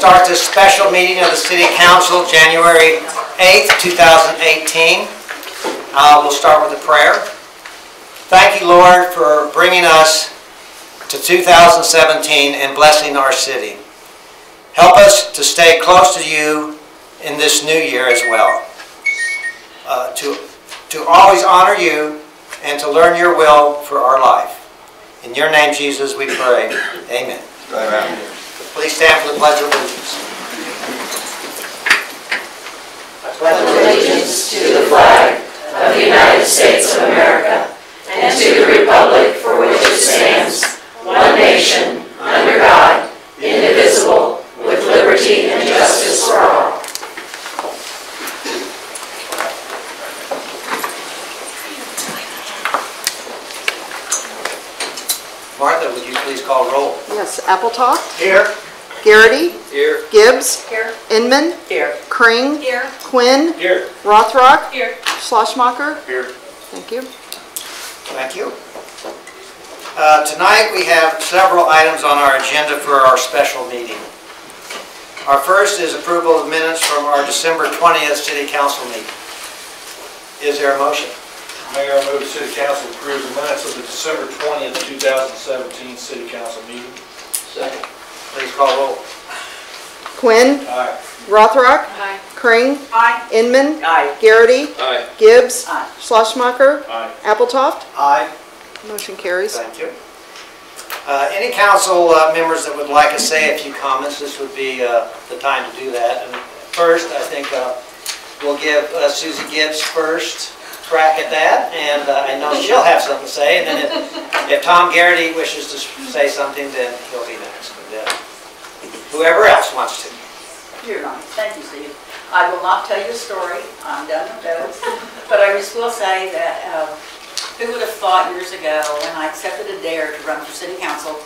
start this special meeting of the City Council, January 8th, 2018. We'll start with a prayer. Thank you, Lord, for bringing us to 2017 and blessing our city. Help us to stay close to you in this new year as well. To always honor you and to learn your will for our life. In your name, Jesus, we pray. Amen. Amen. Please stand for the Pledge of Allegiance. I pledge allegiance to the flag of the United States of America and to the republic for which it stands, one nation, under God, indivisible, with liberty and justice for all. Martha, would you please call roll? Yes, Appletoft. Here. Garrity. Here. Gibbs. Here. Inman. Here. Kring. Here. Quinn. Here. Rothrock. Here. Schlossmacher. Here. Thank you. Thank you. Tonight we have several items on our agenda for our special meeting. Our first is approval of minutes from our December 20th City Council meeting. Is there a motion? Mayor, I move the City Council approves the minutes of the December 20th, 2017 City Council meeting. Second. Please call roll. Quinn. Aye. Rothrock. Aye. Kring. Aye. Inman. Aye. Garrity. Aye. Gibbs. Aye. Schlossmacher. Aye. Appletoft. Aye. Motion carries. Thank you. Any council members that would like to say a few comments, this would be the time to do that. And first, I think we'll give Susie Gibbs first crack at that, and I know she'll have something to say. And then if Tom Garrity wishes to say something, then he'll be next. And, whoever else wants to. You're nice. Thank you, Steve. I will not tell you a story. I'm done with those. But I just will say that who would have thought years ago when I accepted a dare to run for City Council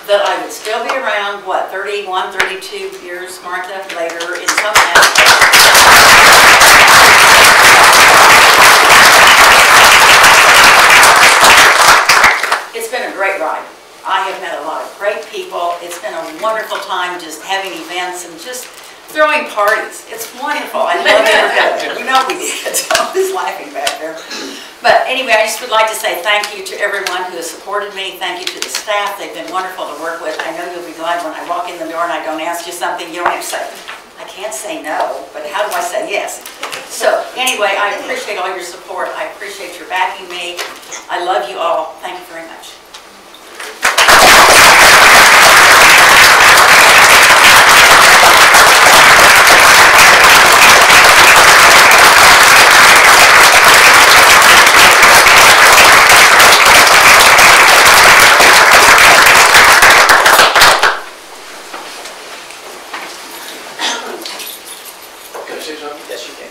that I would still be around, what, 31, 32 years, Martha, later in some It's been a great ride. I have met a lot of great people. It's been a wonderful time just having events and just throwing parties. It's wonderful. I love it. You know we did. I was laughing back there. But anyway, I just would like to say thank you to everyone who has supported me. Thank you to the staff. They've been wonderful to work with. I know you'll be glad when I walk in the door and I don't ask you something. You don't have to say, I can't say no, but how do I say yes? So anyway, I appreciate all your support. I appreciate your backing me. I love you all. Thank you very much.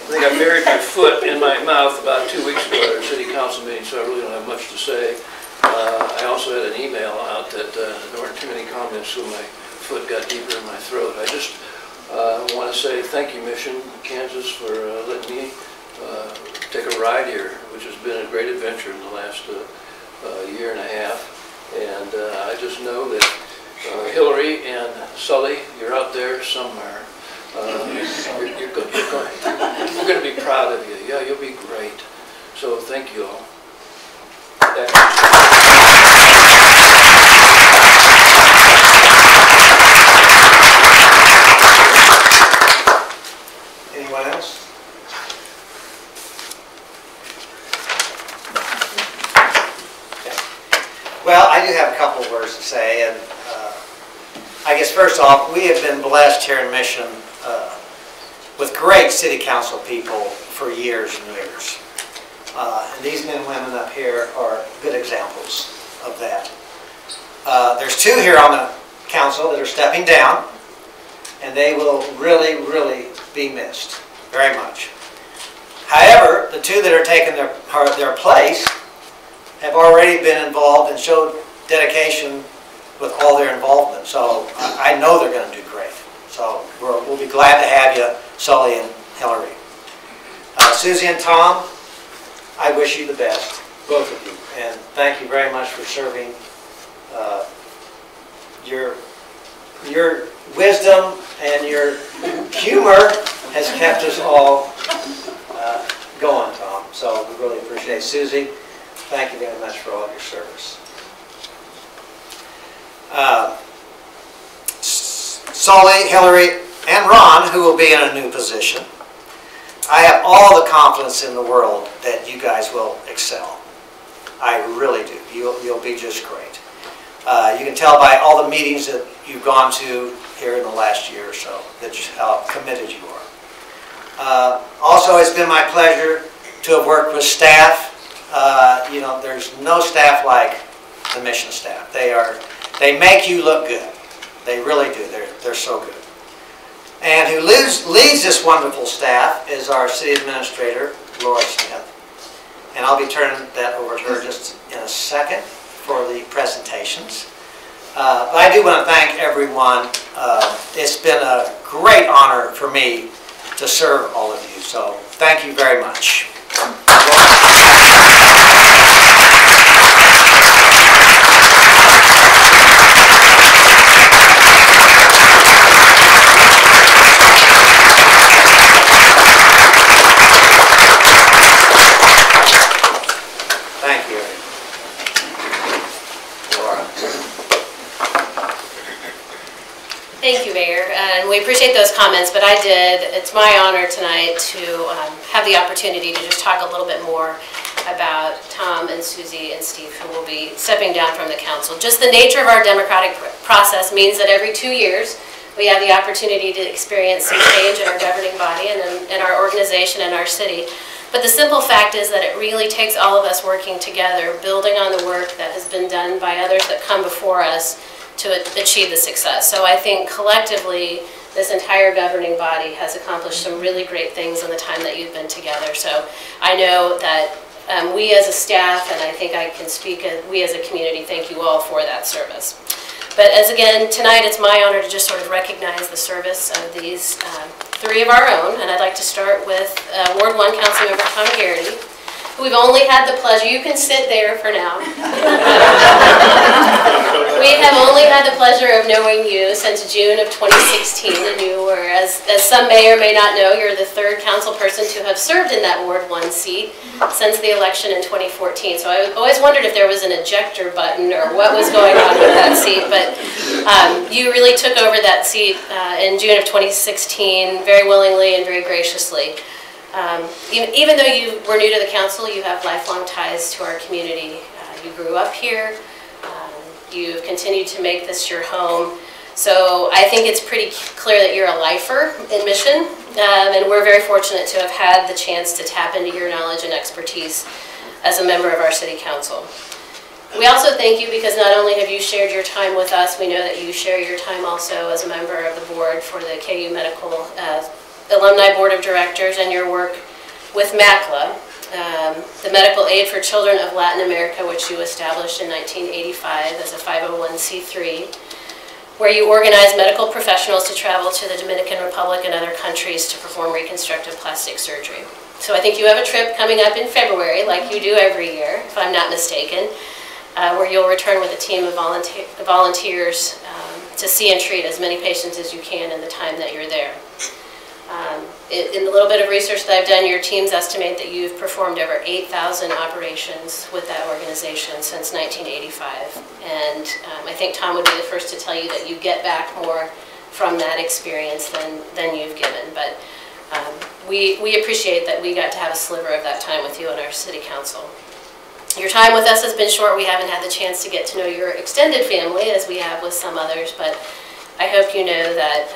I think I buried my foot in my mouth about 2 weeks ago at our City Council meeting, so I really don't have much to say. I also had an email out that there weren't too many comments, so my foot got deeper in my throat. I just want to say thank you, Mission Kansas, for letting me take a ride here, which has been a great adventure in the last year and a half. And I just know that Hillary and Sully, you're out there somewhere. You're going to be proud of you. Yeah, you'll be great. So thank you all. Anyone else? Okay. Well, I do have a couple of words to say, and I guess first off, we have been blessed here in Mission with great City Council people for years and years. And these men and women up here are good examples of that. There's two here on the council that are stepping down, and they will really, really be missed very much. However, the two that are taking their place have already been involved and showed dedication with all their involvement. So I know they're going to do great. So we'll be glad to have you, Sully and Hillary. Susie and Tom, I wish you the best, both of you. And thank you very much for serving your wisdom and your humor has kept us all going, Tom. So we really appreciate it. Susie, thank you very much for all of your service. Sully, Hillary, and Ron, who will be in a new position. I have all the confidence in the world that you guys will excel. I really do. You'll be just great. You can tell by all the meetings that you've gone to here in the last year or so how committed you are. Also, it's been my pleasure to have worked with staff. You know, there's no staff like the mission staff. They make you look good. They really do. They're so good. And who leads this wonderful staff is our city administrator, Laura Smith. And I'll be turning that over to her just in a second for the presentations. But I do want to thank everyone. It's been a great honor for me to serve all of you. So thank you very much. Thank you, Mayor, and we appreciate those comments, but it's my honor tonight to have the opportunity to just talk a little bit more about Tom and Susie and Steve, who will be stepping down from the council. Just the nature of our democratic process means that every 2 years we have the opportunity to experience some change in our governing body and in our organization and our city. But the simple fact is that it really takes all of us working together, building on the work that has been done by others that come before us to achieve the success. So I think collectively, this entire governing body has accomplished some really great things in the time that you've been together. So I know that we as a staff, and I think I can speak, we as a community, thank you all for that service. But as again, tonight it's my honor to just sort of recognize the service of these three of our own, and I'd like to start with Ward 1 Councilmember Tom Garrity. We've only had the pleasure, you can sit there for now. We have only had the pleasure of knowing you since June of 2016, and you were, as some may or may not know, you're the third council person to have served in that Ward 1 seat since the election in 2014. So I always wondered if there was an ejector button or what was going on with that seat, but you really took over that seat in June of 2016 very willingly and very graciously. Even though you were new to the council, you have lifelong ties to our community. You grew up here. You've continued to make this your home. So I think it's pretty clear that you're a lifer in Mission, and we're very fortunate to have had the chance to tap into your knowledge and expertise as a member of our city council. We also thank you because not only have you shared your time with us, we know that you share your time also as a member of the board for the KU Medical Alumni Board of Directors and your work with MACLA, the Medical Aid for Children of Latin America, which you established in 1985 as a 501c3, where you organize medical professionals to travel to the Dominican Republic and other countries to perform reconstructive plastic surgery. So I think you have a trip coming up in February, like you do every year, if I'm not mistaken, where you'll return with a team of volunteers to see and treat as many patients as you can in the time that you're there. In the little bit of research that I've done, your teams estimate that you've performed over 8,000 operations with that organization since 1985. And I think Tom would be the first to tell you that you get back more from that experience than you've given. But we appreciate that we got to have a sliver of that time with you on our city council. Your time with us has been short. We haven't had the chance to get to know your extended family as we have with some others, but I hope you know that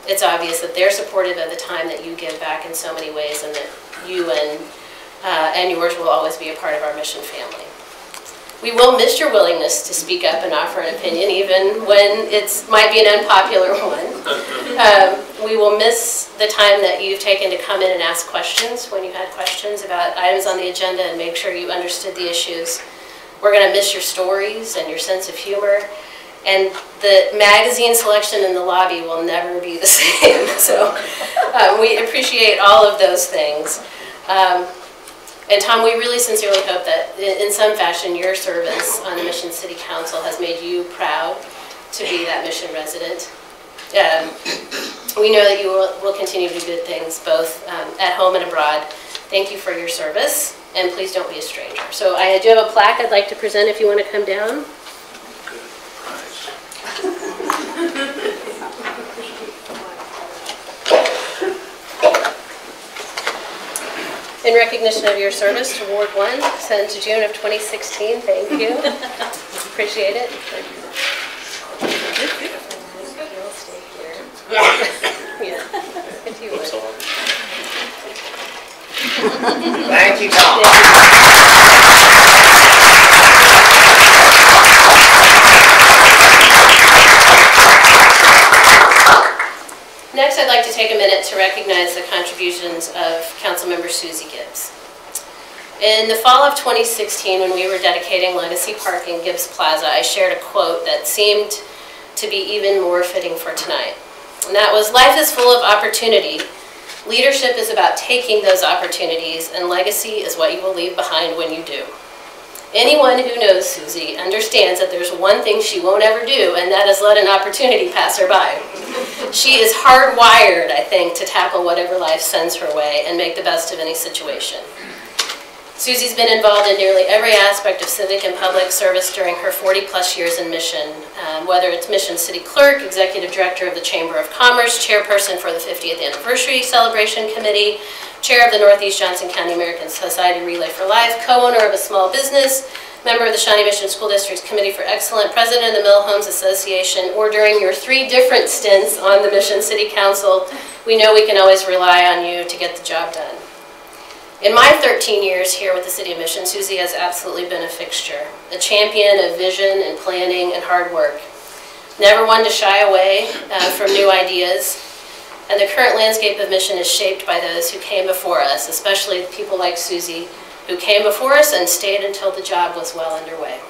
it's obvious that they're supportive of the time that you give back in so many ways, and that you and yours will always be a part of our Mission family. We will miss your willingness to speak up and offer an opinion, even when it might be an unpopular one. We will miss the time that you've taken to come in and ask questions when you had questions about items on the agenda and make sure you understood the issues. We're going to miss your stories and your sense of humor. And the magazine selection in the lobby will never be the same. So we appreciate all of those things. And Tom, we really sincerely hope that in some fashion your service on the Mission City Council has made you proud to be that Mission resident. We know that you will continue to do good things, both at home and abroad. Thank you for your service, and please don't be a stranger. So I do have a plaque I'd like to present if you want to come down. In recognition of your service to Ward 1 since June of 2016, thank you. Appreciate it. You'll stay here. Yeah, if you would. Thank you, Tom. Next, I'd like to take a minute to recognize the contributions of Councilmember Susie Gibbs. In the fall of 2016, when we were dedicating Legacy Park in Gibbs Plaza, I shared a quote that seemed to be even more fitting for tonight. And that was, "Life is full of opportunity. Leadership is about taking those opportunities, and legacy is what you will leave behind when you do." Anyone who knows Susie understands that there's one thing she won't ever do, and that is let an opportunity pass her by. She is hardwired, I think, to tackle whatever life sends her way and make the best of any situation. Susie's been involved in nearly every aspect of civic and public service during her 40-plus years in Mission, whether it's Mission City Clerk, Executive Director of the Chamber of Commerce, Chairperson for the 50th Anniversary Celebration Committee, Chair of the Northeast Johnson County American Society Relay for Life, co-owner of a small business, member of the Shawnee Mission School District's Committee for Excellence, President of the Mill Homes Association, or during your 3 different stints on the Mission City Council, we know we can always rely on you to get the job done. In my 13 years here with the City of Mission, Susie has absolutely been a fixture, a champion of vision and planning and hard work. Never one to shy away from new ideas. And the current landscape of Mission is shaped by those who came before us, especially people like Susie, who came before us and stayed until the job was well underway.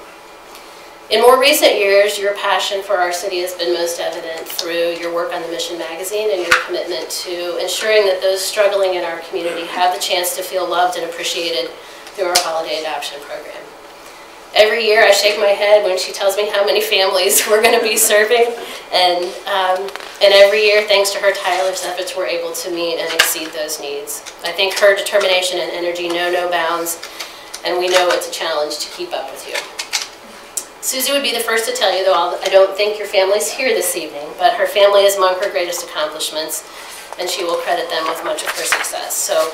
In more recent years, your passion for our city has been most evident through your work on the Mission magazine and your commitment to ensuring that those struggling in our community have the chance to feel loved and appreciated through our holiday adoption program. Every year I shake my head when she tells me how many families we're going to be serving, and every year, thanks to her tireless efforts, we're able to meet and exceed those needs. I think her determination and energy know no bounds, and we know it's a challenge to keep up with you. Susie would be the first to tell you, though I don't think your family's here this evening, but her family is among her greatest accomplishments, and she will credit them with much of her success. So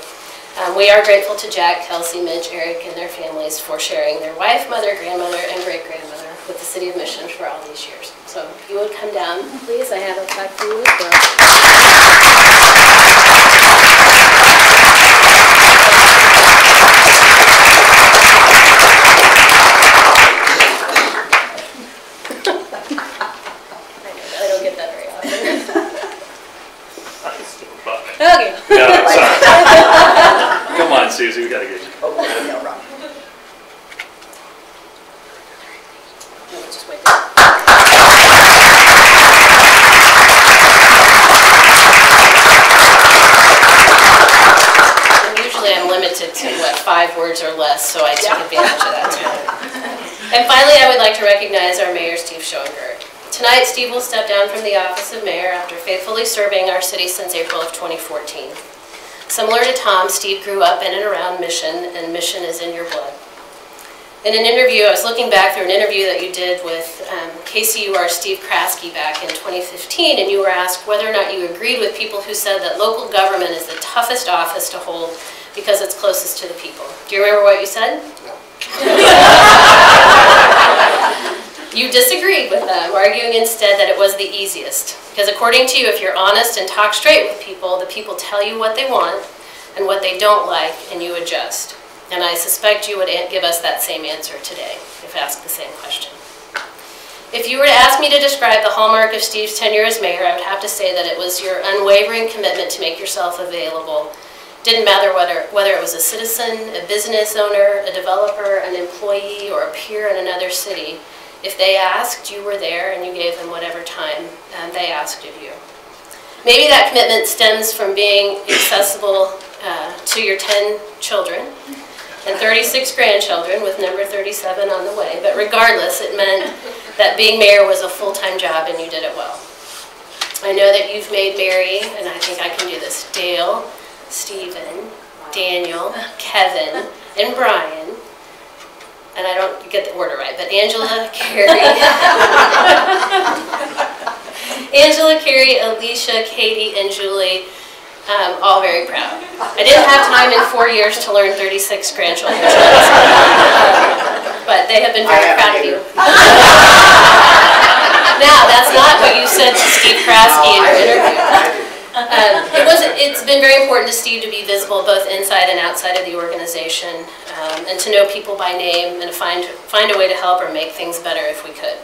we are grateful to Jack, Kelsey, Midge, Eric, and their families for sharing their wife, mother, grandmother, and great-grandmother with the City of Mission for all these years. So if you would come down, please. I have a plaque for you as well. I don't get that very often. Okay. No, sorry. Come on, Susie, we gotta get you. Oh, no, wrong. Just wait there. And usually I'm limited to, 5 words or less, so I took advantage of that time. And finally, I would like to recognize our Mayor, Steve Schoenberg. Tonight, Steve will step down from the office of mayor after faithfully serving our city since April of 2014. Similar to Tom, Steve grew up in and around Mission, and Mission is in your blood. In an interview, I was looking back through an interview that you did with KCUR Steve Kraske back in 2015, and you were asked whether or not you agreed with people who said that local government is the toughest office to hold because it's closest to the people. Do you remember what you said? No. You disagreed with them, arguing instead that it was the easiest. Because according to you, if you're honest and talk straight with people, the people tell you what they want and what they don't like, and you adjust. And I suspect you would give us that same answer today, if asked the same question. If you were to ask me to describe the hallmark of Steve's tenure as mayor, I would have to say that it was your unwavering commitment to make yourself available. Didn't matter whether it was a citizen, a business owner, a developer, an employee, or a peer in another city. If they asked, you were there and you gave them whatever time they asked of you. Maybe that commitment stems from being accessible to your 10 children and 36 grandchildren, with number 37 on the way. But regardless, it meant that being mayor was a full-time job and you did it well. I know that you've made Mary, and I think I can do this, Dale, Stephen, Daniel, Kevin, and Brian, and I don't get the order right, but Angela, Carrie, Angela, Carrie, Alicia, Katie, and Julie, all very proud. I didn't have time in 4 years to learn 36 grandchildren's names, but they have been very proud of you. Now, that's not what you said to Steve Kraske in your interview. It's been very important to Steve to be visible both inside and outside of the organization, and to know people by name and find a way to help or make things better if we could.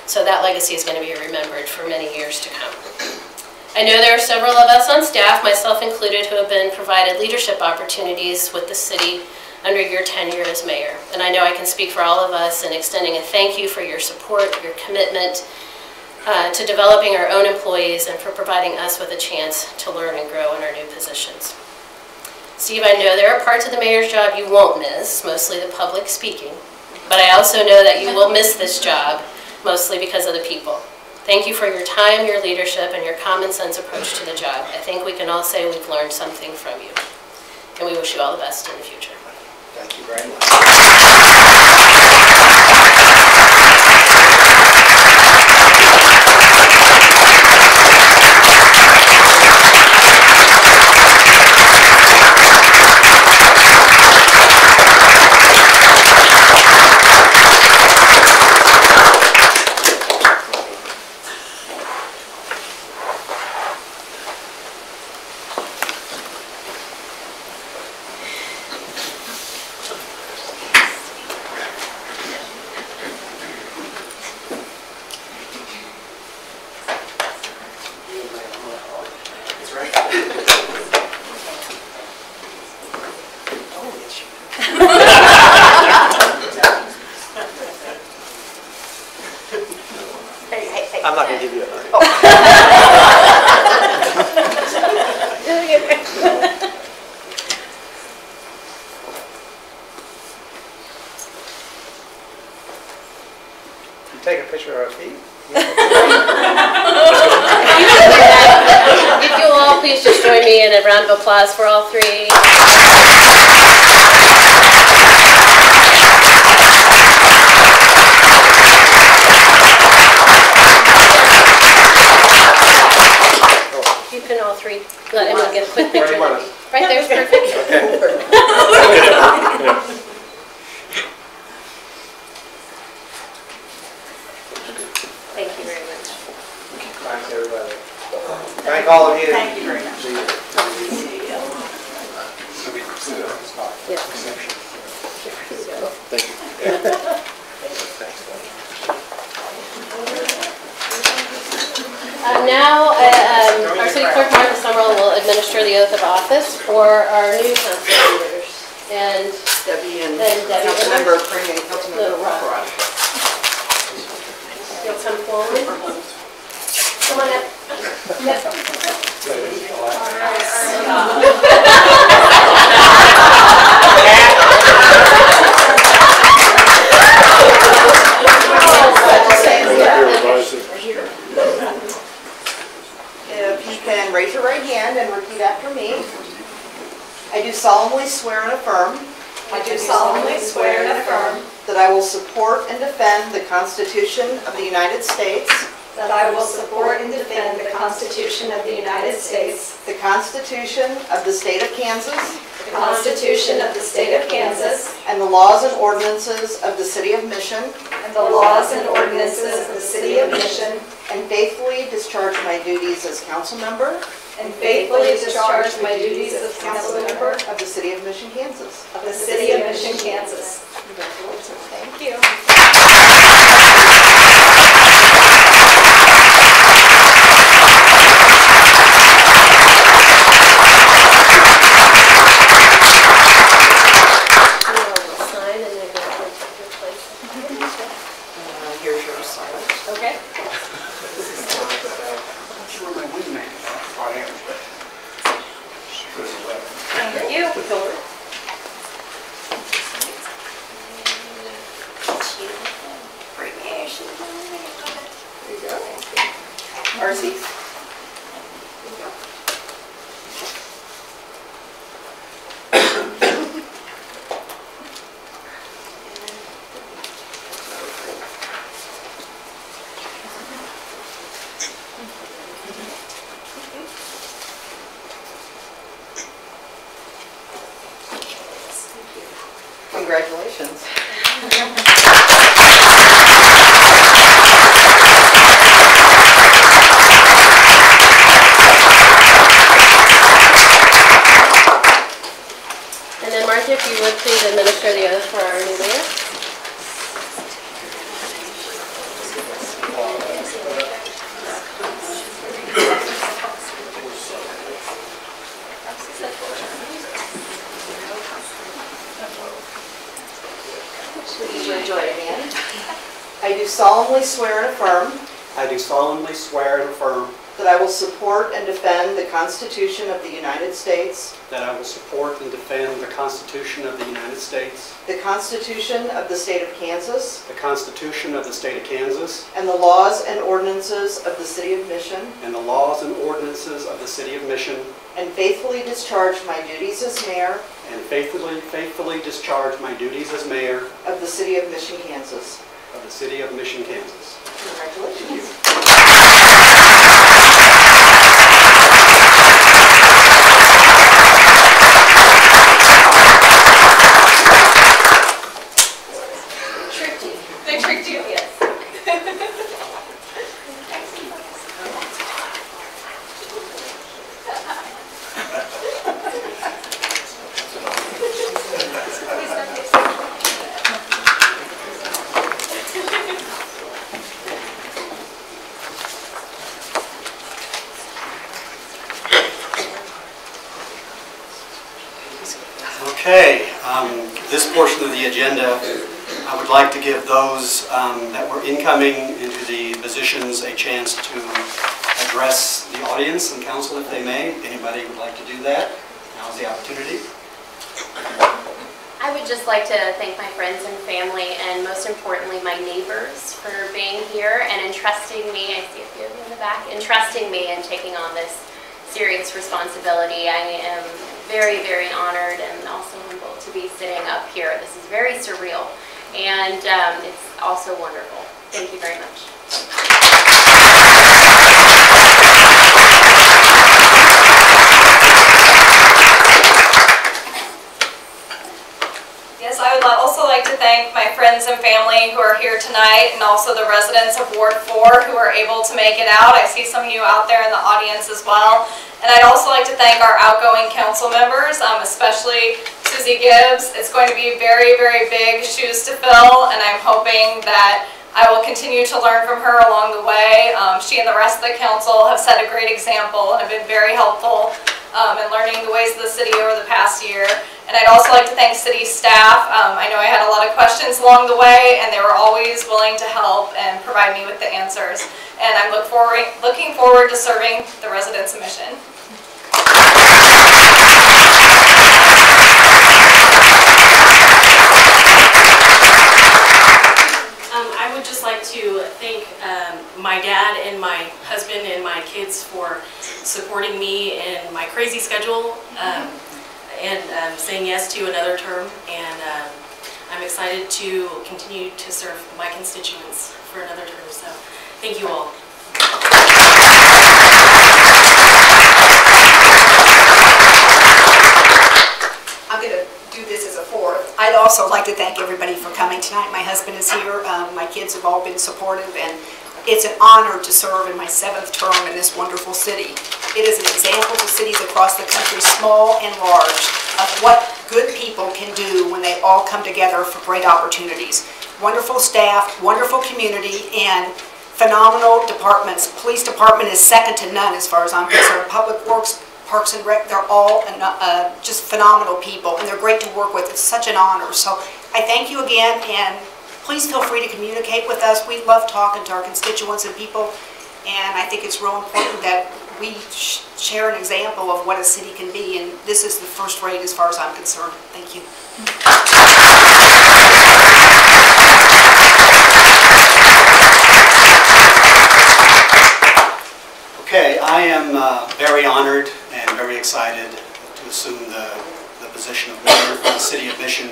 So that legacy is going to be remembered for many years to come. I know there are several of us on staff, myself included, who have been provided leadership opportunities with the city under your tenure as mayor. And I know I can speak for all of us in extending a thank you for your support, your commitment to developing our own employees, and for providing us with a chance to learn and grow in our new positions. Steve, I know there are parts of the mayor's job you won't miss, mostly the public speaking, but I also know that you will miss this job, mostly because of the people. Thank you for your time, your leadership, and your common sense approach to the job. I think we can all say we've learned something from you, and we wish you all the best in the future. Thank you very much. I'm not going to give you a hug. You take a picture of our feet? If you will all please just join me in a round of applause for all three. You can all three let everyone get a quick picture. Right there's perfect. Thank you very much. Thanks, everybody. Thank all of you. Thank you very much. Now, our city clerk, Martha Summerall, will administer the oath of office for our new council members. And Debbie and then Debbie. Councilmember Pring and Councilmember Rock. Rock. You'll come forward. Come on up. Yep. If you can raise your right hand and repeat after me. I do solemnly swear and affirm. I do solemnly swear and affirm That I will support and defend the Constitution of the United States. that I will support and defend the Constitution of the United States, The Constitution of the State of Kansas. the Constitution of the State of Kansas, And the laws and ordinances of the City of Mission. and the laws and ordinances of the City of Mission, And faithfully discharge my duties as council member and faithfully discharge my duties as council member of the City of Mission, Kansas. of the City of Mission, Kansas. Thank you. Sign and then go to your place. Here's your assignment. Okay. Thank you. There you go. RC. Congratulations. And then Martha, if you would please administer the oath for our new mayor. Please raise your right hand. I do solemnly swear and affirm I do solemnly swear and affirm that I will support and defend the Constitution of the United States, that I will support and defend the Constitution of the United States, the Constitution of the State of Kansas, the Constitution of the State of Kansas, and the laws and ordinances of the City of Mission, and the laws and ordinances of the City of Mission, and faithfully discharge my duties as mayor and faithfully discharge my duties as mayor of the City of Mission, Kansas. of the City of Mission, Kansas. Congratulations. They tricked you? Yes. Okay, this portion of the agenda, I would like to give those that were incoming into the positions a chance to address the audience and council if they may. If anybody would like to do that, now's the opportunity. I would just like to thank my friends and family, and most importantly, my neighbors for being here and entrusting me, I see a few of you in the back, entrusting me and taking on this serious responsibility. I am very, very honored and also humbled to be sitting up here. This is very surreal, and it's also wonderful. Thank you very much. Yes, I would also like to thank my friends and family who are here tonight, and also the residents of Ward 4 who are able to make it out. I see some of you out there in the audience as well. And I'd also like to thank our outgoing council members, especially Susie Gibbs. It's going to be very, very big shoes to fill, and I'm hoping that I will continue to learn from her along the way. She and the rest of the council have set a great example and have been very helpful in learning the ways of the city over the past year. And I'd also like to thank city staff. I know I had a lot of questions along the way, and they were always willing to help and provide me with the answers. And I'm looking forward to serving the residents of Mission. I would just like to thank my dad and my husband and my kids for supporting me in my crazy schedule and saying yes to another term. And I'm excited to continue to serve my constituents for another term. So thank you all. I'm going to do this as a fourth. I'd also like to thank everybody for coming tonight. My husband is here. My kids have all been supportive, and it's an honor to serve in my 7th term in this wonderful city. It is an example to cities across the country, small and large, of what good people can do when they all come together for great opportunities. Wonderful staff, wonderful community, and phenomenal departments. Police department is second to none as far as I'm concerned. Public Works, Parks and Rec, they're all just phenomenal people, and they're great to work with. It's such an honor. So I thank you again, and please feel free to communicate with us. We love talking to our constituents and people, and I think it's real important that we share an example of what a city can be, and this is the first rate as far as I'm concerned. Thank you. Okay, I am very honored and very excited to assume the position of mayor for the City of Mission.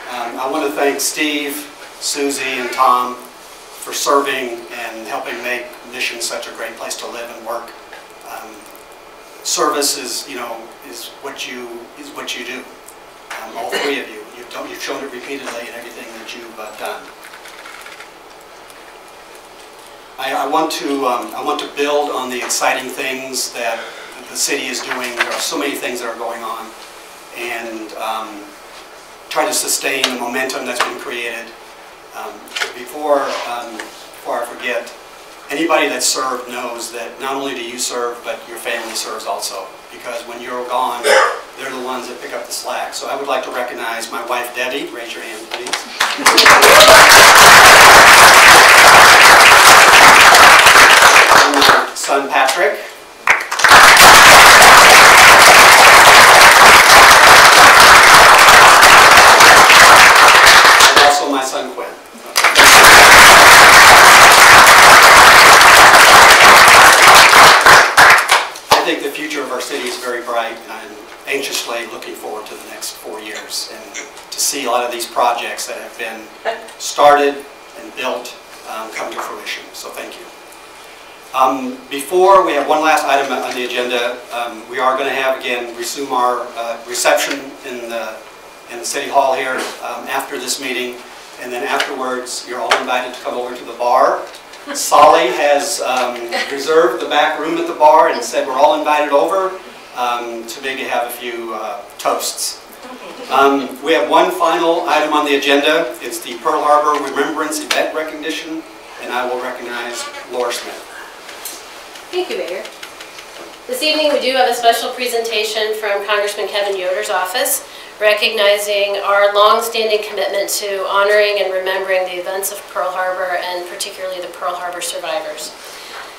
I want to thank Steve, Susie, and Tom for serving and helping make Mission such a great place to live and work. Service is what you do. All three of you. You've you've shown it repeatedly in everything that you've done. I want to build on the exciting things that the city is doing. There are so many things that are going on, and try to sustain the momentum that's been created. Before I forget, anybody that served knows that not only do you serve, but your family serves also. Because when you're gone, they're the ones that pick up the slack. So I would like to recognize my wife, Debbie. Raise your hand, please. And my son, Patrick. And also my son, Quinn. I think the future of our city is very bright, and I'm anxiously looking forward to the next 4 years and to see a lot of these projects that have been started and built come to fruition. So thank you. Before we have one last item on the agenda, we are going to have again resume our reception in the City Hall here after this meeting, and then afterwards you're all invited to come over to the bar. Solly has reserved the back room at the bar and said we're all invited over to maybe have a few toasts. We have one final item on the agenda. It's the Pearl Harbor Remembrance event recognition, and I will recognize Laura Smith. Thank you, Mayor. This evening we do have a special presentation from Congressman Kevin Yoder's office, recognizing our long-standing commitment to honoring and remembering the events of Pearl Harbor, and particularly the Pearl Harbor survivors.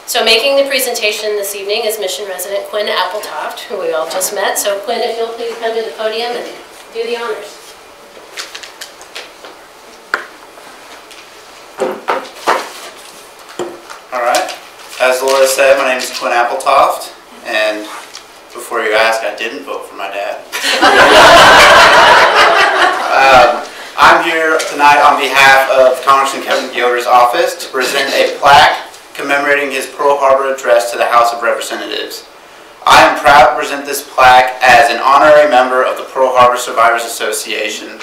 So making the presentation this evening is Mission Resident Quinn Appletoft, who we all just met. So Quinn, if you'll please come to the podium and do the honors. All right. As Laura said, my name is Quinn Appletoft, and before you ask, I didn't vote for my dad. I'm here tonight on behalf of Congressman Kevin Yoder's office to present a plaque commemorating his Pearl Harbor address to the House of Representatives. I am proud to present this plaque as an honorary member of the Pearl Harbor Survivors Association.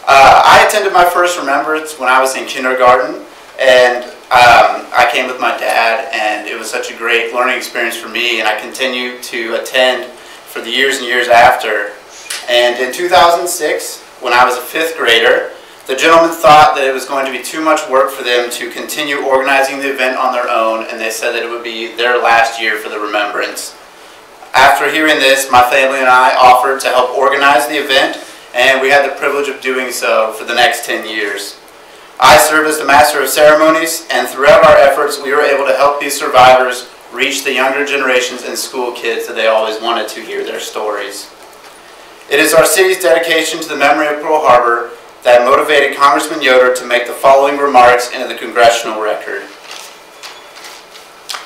I attended my first Remembrance when I was in kindergarten, and I came with my dad, and it was such a great learning experience for me, and I continued to attend for the years and years after. And in 2006, when I was a 5th grader, the gentlemen thought that it was going to be too much work for them to continue organizing the event on their own, and they said that it would be their last year for the Remembrance. After hearing this, my family and I offered to help organize the event, and we had the privilege of doing so for the next 10 years. I served as the Master of Ceremonies, and throughout our efforts, we were able to help these survivors reach the younger generations and school kids that they always wanted to hear their stories. It is our city's dedication to the memory of Pearl Harbor that motivated Congressman Yoder to make the following remarks into the congressional record.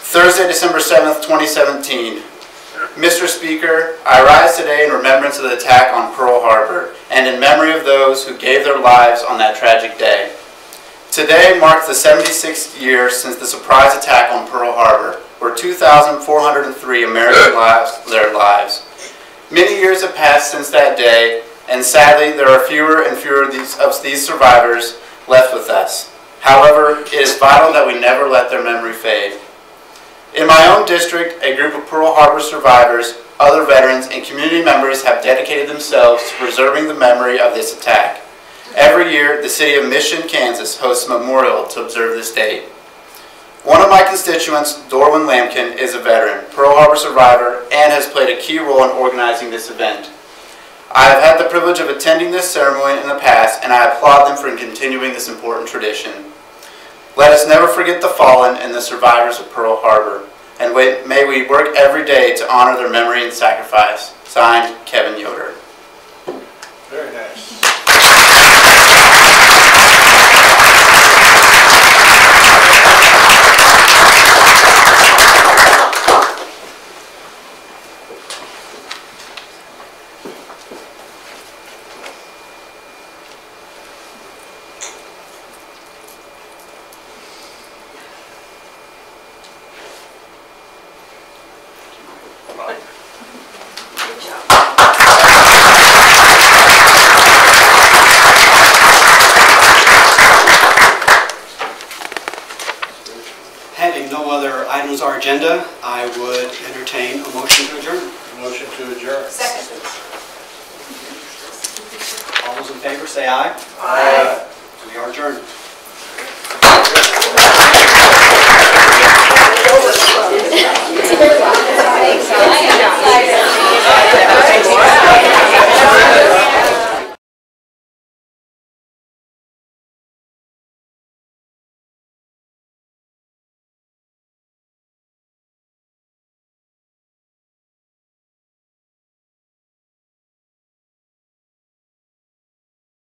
Thursday, December 7th, 2017. Mr. Speaker, I rise today in remembrance of the attack on Pearl Harbor and in memory of those who gave their lives on that tragic day. Today marks the 76th year since the surprise attack on Pearl Harbor, where 2,403 Americans lost their lives. Many years have passed since that day, and sadly there are fewer and fewer of these survivors left with us. However, it is vital that we never let their memory fade. In my own district, a group of Pearl Harbor survivors, other veterans, and community members have dedicated themselves to preserving the memory of this attack. Every year, the city of Mission, Kansas hosts a memorial to observe this date. One of my constituents, Dorwin Lampkin, is a veteran, Pearl Harbor survivor, and has played a key role in organizing this event. I have had the privilege of attending this ceremony in the past, and I applaud them for continuing this important tradition. Let us never forget the fallen and the survivors of Pearl Harbor, and may we work every day to honor their memory and sacrifice. Signed, Kevin Yoder. Very nice. our agenda, I would entertain a motion to adjourn. Motion to adjourn. Second. All those in favor, say aye. Aye. We are adjourned.